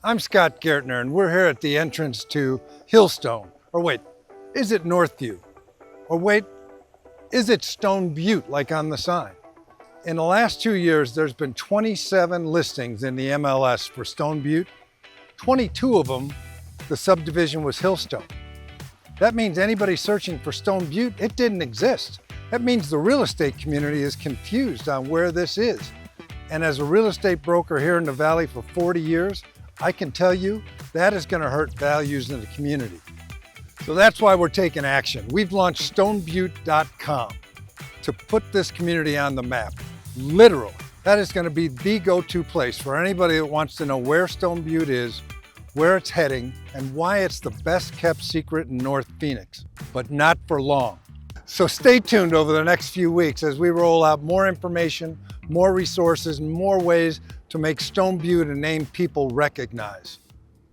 I'm Scott Gaertner, and we're here at the entrance to Hillstone. Or wait, is it Northview? Or wait, is it Stone Butte, like on the sign? In the last 2 years, there's been 27 listings in the MLS for Stone Butte. 22 of them, the subdivision was Hillstone. That means anybody searching for Stone Butte, it didn't exist. That means the real estate community is confused on where this is. And as a real estate broker here in the Valley for 40 years, I can tell you that is going to hurt values in the community. So that's why we're taking action. We've launched stonebutte.com to put this community on the map. Literally, that is going to be the go-to place for anybody that wants to know where Stone Butte is, where it's heading, and why it's the best kept secret in North Phoenix, but not for long. So stay tuned over the next few weeks as we roll out more information, more resources, and more ways to make Stone Butte a name people recognize.